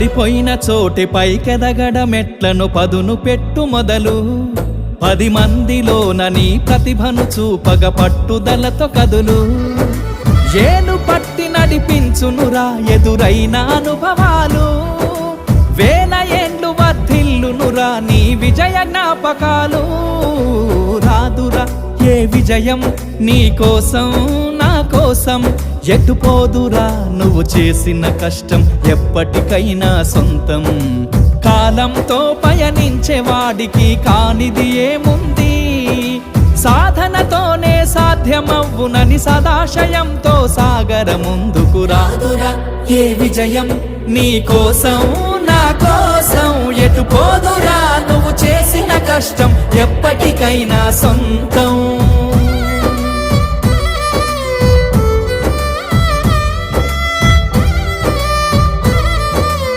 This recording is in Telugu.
పడిపోయిన చోటి పైకెదగడ మెట్లను పదును పెట్టు మొదలు 10 మందిలోన నీ ప్రతిభను చూపగ పట్టుదలతో కదులు ఏలు పట్టి నడిపించునురా ఎదురైన అనుభవాలు వేల ఏండ్లు వర్ధిల్లునురా నీ విజయ జ్ఞాపకాలు రాదురా ఏ విజయం నీ కోసం నా కోసం ఎటుపోదురా నువ్వు చేసిన కష్టం ఎప్పటికైనా సొంతం కాలంతో పయనించే వాడికి కానిది ఏముంది సాధనతోనే సాధ్యమవ్వునని సదాశయంతో సాగర ముందుకు రాదురా ఏ విజయం నీ కోసం నా కోసం ఎటుపోదురా నువ్వు చేసిన కష్టం ఎప్పటికైనా సొంతం